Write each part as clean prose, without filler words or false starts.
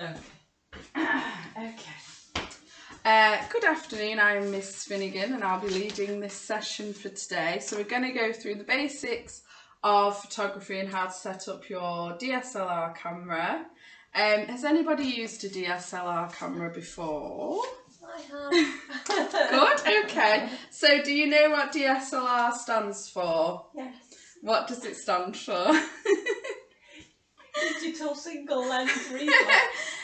Okay. Good afternoon, I'm Miss Finnegan and I'll be leading this session for today. So we're going to go through the basics of photography and how to set up your DSLR camera. Has anybody used a DSLR camera before? I have. Good, okay. So do you know what DSLR stands for? Yes. What does it stand for? Digital single lens reflex.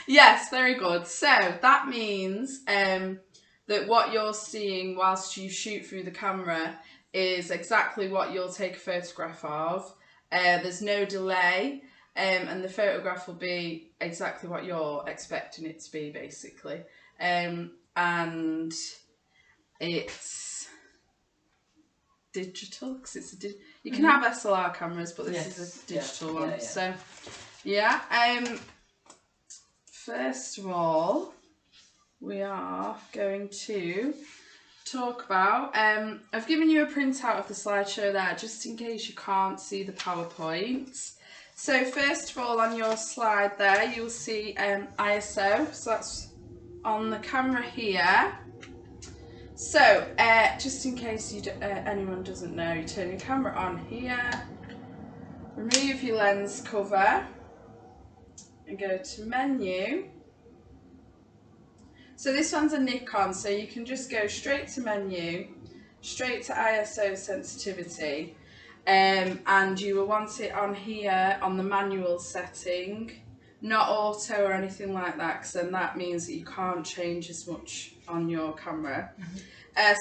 Yes, very good. So that means that what you're seeing whilst you shoot through the camera is exactly what you'll take a photograph of. There's no delay, and the photograph will be exactly what you're expecting it to be, basically. And it's digital because it's you can have SLR cameras, but this is a digital one. Yeah. So yeah. First of all, we are going to talk about, I've given you a printout of the slideshow there just in case you can't see the PowerPoint. So first of all, on your slide there, you'll see ISO, so that's on the camera here. So just in case anyone doesn't know, you turn your camera on here, remove your lens cover, and go to menu. So this one's a Nikon, so you can just go straight to menu, straight to ISO sensitivity, and you will want it on here on the manual setting, not auto or anything like that, because then that means that you can't change as much on your camera.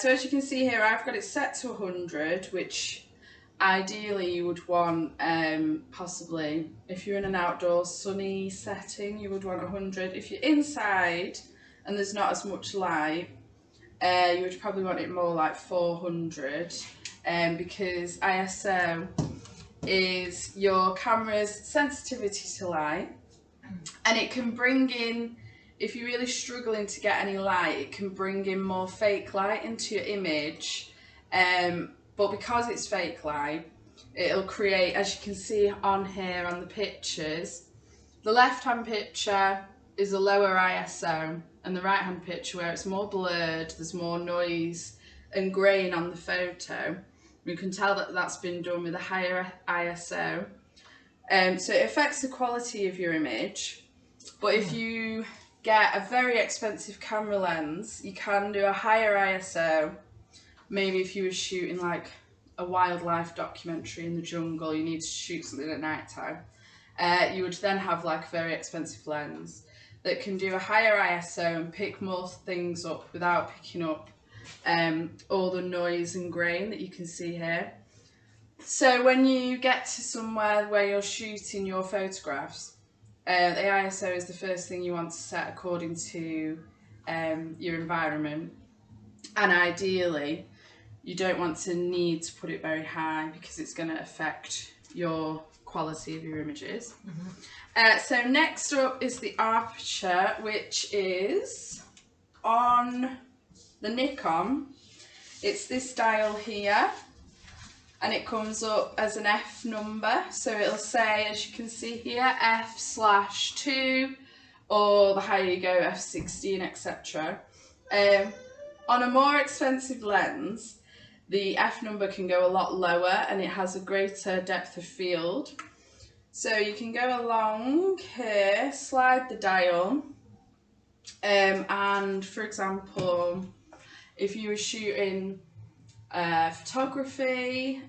So as you can see here, I've got it set to 100, which ideally you would want, possibly, if you're in an outdoor sunny setting, you would want 100. If you're inside and there's not as much light, you would probably want it more like 400, because ISO is your camera's sensitivity to light, and it can bring in, if you're really struggling to get any light, it can bring in more fake light into your image, but because it's fake light, it'll create, as you can see on here on the pictures, the left hand picture is a lower ISO, and the right hand picture, where it's more blurred, there's more noise and grain on the photo, you can tell that that's been done with a higher ISO. So it affects the quality of your image, but if you get a very expensive camera lens, you can do a higher ISO. Maybe if you were shooting like a wildlife documentary in the jungle, you need to shoot something at night time, you would then have like a very expensive lens that can do a higher ISO and pick more things up without picking up all the noise and grain that you can see here. So when you get to somewhere where you're shooting your photographs, the ISO is the first thing you want to set according to your environment, and ideally you don't want to need to put it very high because it's going to affect your quality of your images. So next up is the aperture, which is on the Nikon. It's this dial here, and it comes up as an F number, so it'll say, as you can see here, F/2, or the higher you go, F16, etc. On a more expensive lens, the F number can go a lot lower and it has a greater depth of field. So you can go along here, slide the dial, and for example, if you were shooting wedding photography,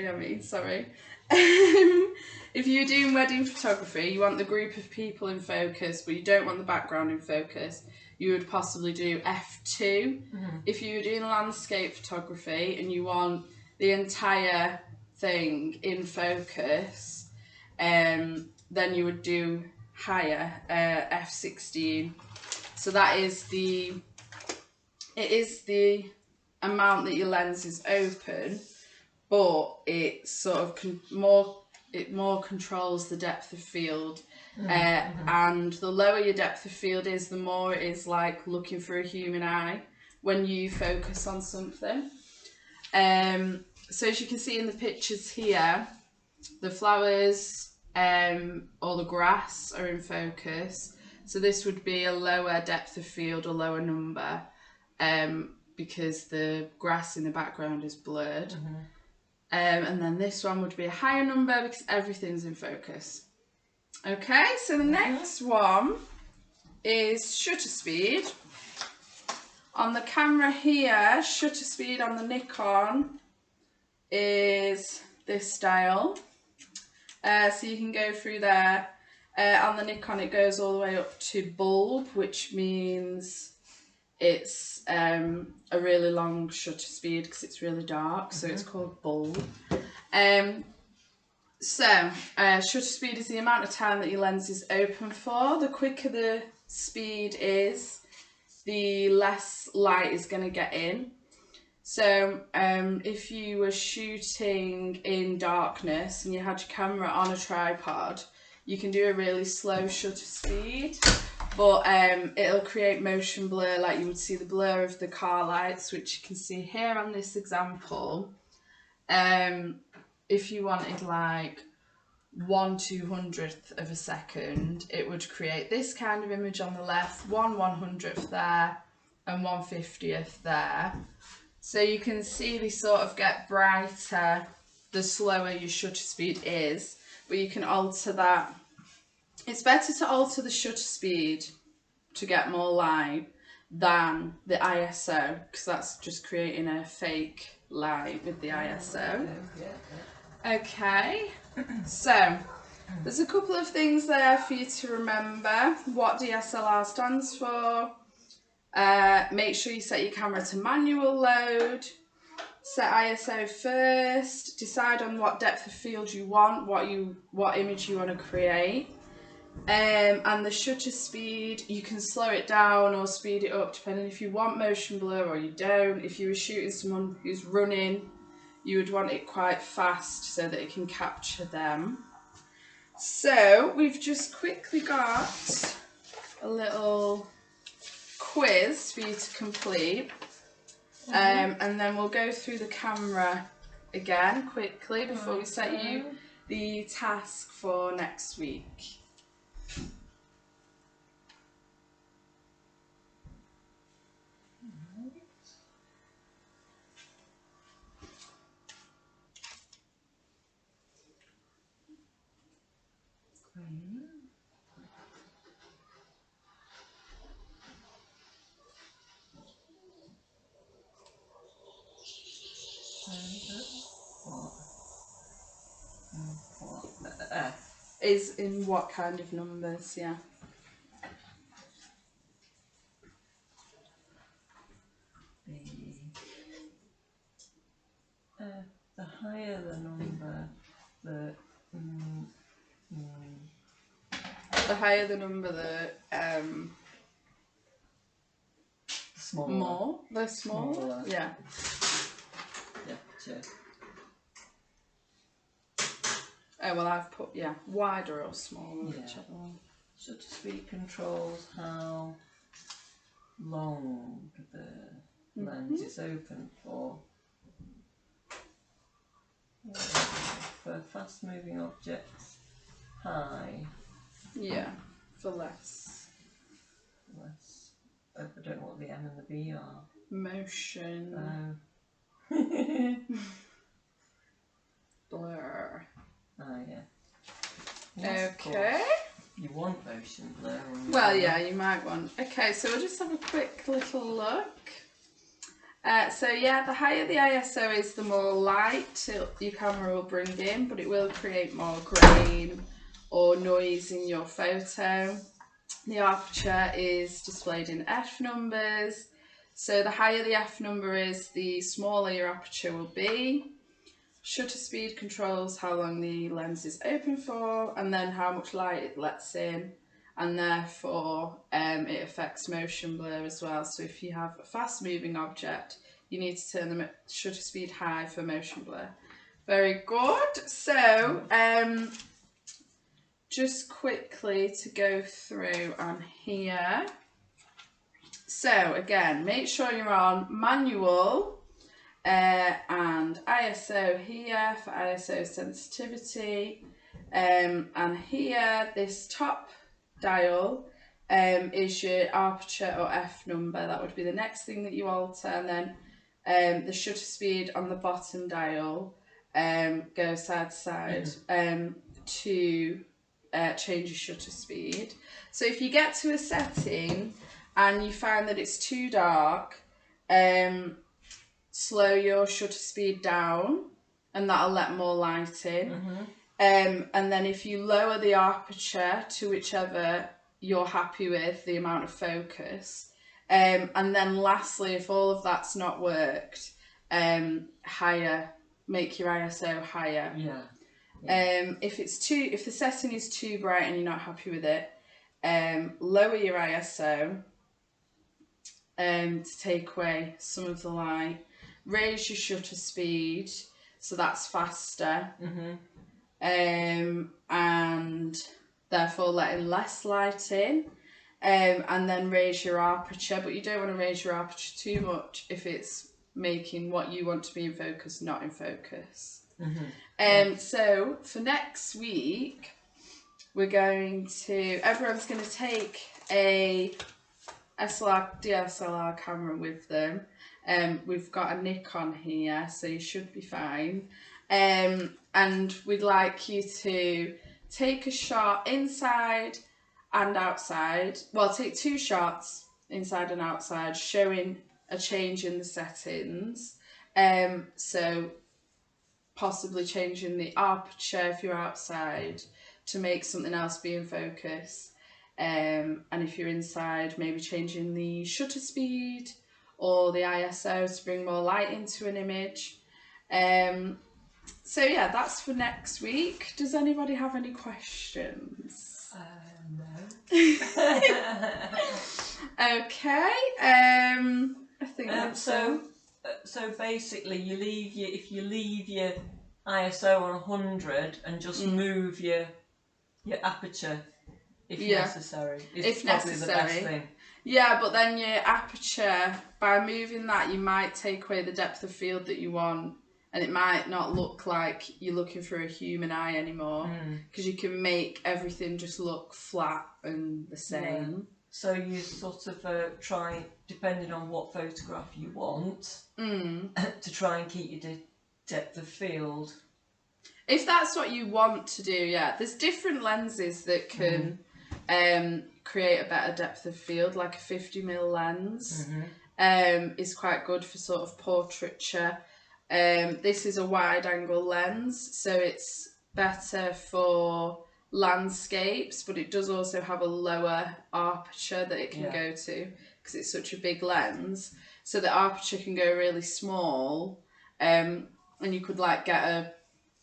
I mean, sorry. If you're doing wedding photography, you want the group of people in focus, but you don't want the background in focus, you would possibly do F2. If you were doing landscape photography and you want the entire thing in focus, then you would do higher, F16. So that is the amount that your lens is open, but it sort of more controls the depth of field, and the lower your depth of field is, the more it is like looking for a human eye when you focus on something. So as you can see in the pictures here, the flowers or the grass are in focus. So this would be a lower depth of field or lower number, because the grass in the background is blurred. And then this one would be a higher number because everything's in focus. Okay, so the next one is shutter speed. On the camera here, shutter speed on the Nikon is this style. So you can go through there. On the Nikon it goes all the way up to bulb, which means it's a really long shutter speed because it's really dark, so it's called bulb. Shutter speed is the amount of time that your lens is open for. The quicker the speed is, the less light is going to get in. So if you were shooting in darkness and you had your camera on a tripod, you can do a really slow shutter speed, but it'll create motion blur, like you would see the blur of the car lights, which you can see here on this example. If you wanted like 1/200th of a second, it would create this kind of image on the left, 1/100th there, and 1/50th there. So you can see they sort of get brighter the slower your shutter speed is, but you can alter that. It's better to alter the shutter speed to get more light than the ISO, because that's just creating a fake light with the ISO. Okay, so there's a couple of things there for you to remember. What DSLR stands for. Make sure you set your camera to manual load. Set ISO first. Decide on what depth of field you want, what image you want to create. And the shutter speed, you can slow it down or speed it up depending if you want motion blur or you don't. If you were shooting someone who's running, you would want it quite fast so that it can capture them. So we've just quickly got a little quiz for you to complete, and then we'll go through the camera again quickly before we set you the task for next week. Is in what kind of numbers, yeah. The higher the number, the higher the number, smaller. the smaller. Yeah. Yeah, sure. Oh well, I've put wider or smaller, Yeah. whichever one. Shutter speed controls how long the lens is open for. For fast moving objects, high. Yeah, for less. I don't know what the M and the B are. Motion. Blur. Yeah. Yes, Okay. You want motion blur. Well, yeah, you might want. Okay, so we'll just have a quick little look. So yeah, the higher the ISO is, the more light your camera will bring in, but it will create more grain or noise in your photo. The aperture is displayed in f numbers. So the higher the f number is, the smaller your aperture will be. Shutter speed controls how long the lens is open for, and then how much light it lets in, and therefore it affects motion blur as well. So if you have a fast moving object, you need to turn the shutter speed high for motion blur. Very good. So just quickly to go through on here. So again, make sure you're on manual and ISO here for ISO sensitivity. And here, this top dial is your aperture or F number. That would be the next thing that you alter. And then the shutter speed on the bottom dial goes side to side to change your shutter speed. So if you get to a setting and you find that it's too dark, slow your shutter speed down and that'll let more light in. And then if you lower the aperture to whichever you're happy with, the amount of focus, and then lastly, if all of that's not worked, higher, make your ISO higher. If the setting is too bright and you're not happy with it, lower your ISO to take away some of the light. Raise your shutter speed, so that's faster. And therefore letting less light in. And then raise your aperture, but you don't want to raise your aperture too much if it's making what you want to be in focus not in focus. So for next week, everyone's going to take a DSLR camera with them. We've got a Nikon here, so you should be fine. And we'd like you to take a shot inside and outside. Well, take 2 shots inside and outside, showing a change in the settings. So possibly changing the aperture if you're outside to make something else be in focus. And if you're inside, maybe changing the shutter speed or the ISO to bring more light into an image. So yeah, that's for next week. Does anybody have any questions? No. Okay. I think that's so basically, if you leave your ISO on 100 and just move your aperture if necessary. Is probably the best thing. Yeah, but then your aperture, by moving that, you might take away the depth of field that you want, and it might not look like you're looking through a human eye anymore, because you can make everything just look flat and the same. Yeah. So you sort of try, depending on what photograph you want, to try and keep your depth of field. If that's what you want to do, yeah. There's different lenses that can create a better depth of field, like a 50mm lens is quite good for sort of portraiture. This is a wide angle lens, so it's better for landscapes, but it does also have a lower aperture that it can go to because it's such a big lens. So the aperture can go really small, and you could like get a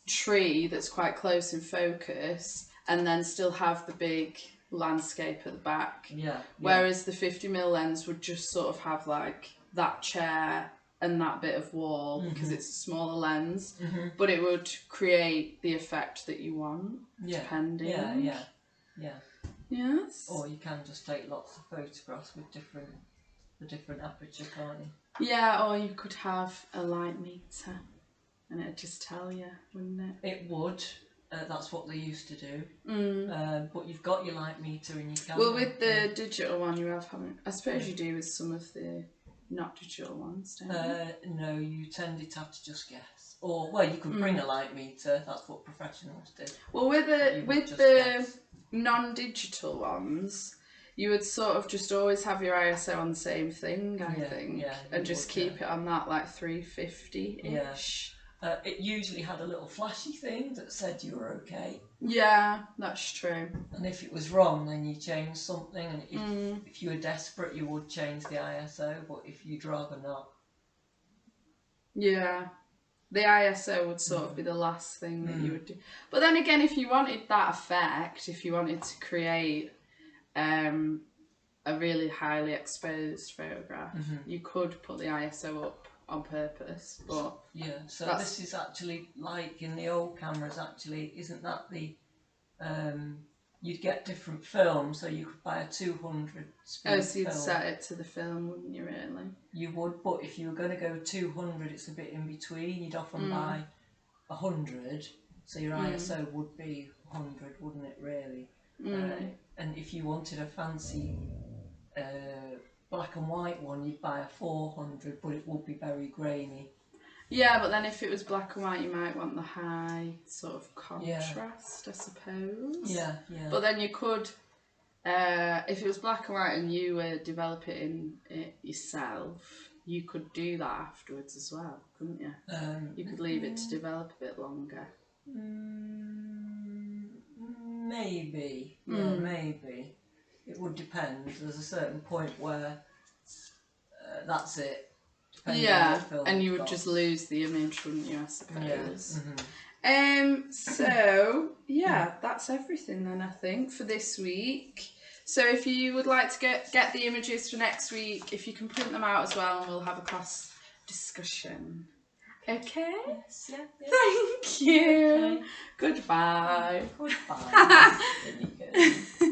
tree that's quite close in focus and then still have the big landscape at the back. Whereas the 50mm lens would just sort of have like that chair and that bit of wall because it's a smaller lens, but it would create the effect that you want, depending. Yes. Or you can just take lots of photographs with the different aperture, can't you? Yeah, or you could have a light meter and it'd just tell you, wouldn't it? It would. That's what they used to do. But you've got your light meter in your camera. Well, with the digital one you have, haven't you? I suppose you do with some of the not digital ones, don't you? No, you tended to have to just guess. Or, well, you could bring a light meter. That's what professionals do. Well, with the non-digital ones, you would sort of just always have your ISO on the same thing, I think, and just keep it on that like 350-ish. It usually had a little flashy thing that said you were okay. Yeah, that's true. And if it was wrong, then you changed something. And if you were desperate, you would change the ISO. But if you'd rather not, yeah, the ISO would sort of be the last thing that you would do. But then again, if you wanted that effect, if you wanted to create a really highly exposed photograph, you could put the ISO up on purpose, but so this is actually like in the old cameras. Actually, isn't that the you'd get different films, so you could buy a 200 speed film. So you'd set it to the film, wouldn't you? Really? You would, but if you were going to go 200, it's a bit in between. You'd often buy 100, so your ISO would be 100, wouldn't it, really? And if you wanted a fancy black and white one, you'd buy a 400, but it would be very grainy. Yeah, but then if it was black and white, you might want the high sort of contrast, I suppose. Yeah, yeah. But then you could, if it was black and white and you were developing it yourself, you could do that afterwards as well, couldn't you? You could leave it to develop a bit longer. Maybe. Yeah, maybe. It would depend. There's a certain point where that's it. Yeah, and you would just lose the image, wouldn't you, I suppose? Yeah. So, yeah, that's everything then, I think, for this week. So if you would like to get the images for next week, if you can print them out as well, and we'll have a class discussion. Okay? Yes, yeah. Thank you. Okay. Goodbye. Goodbye. Really good.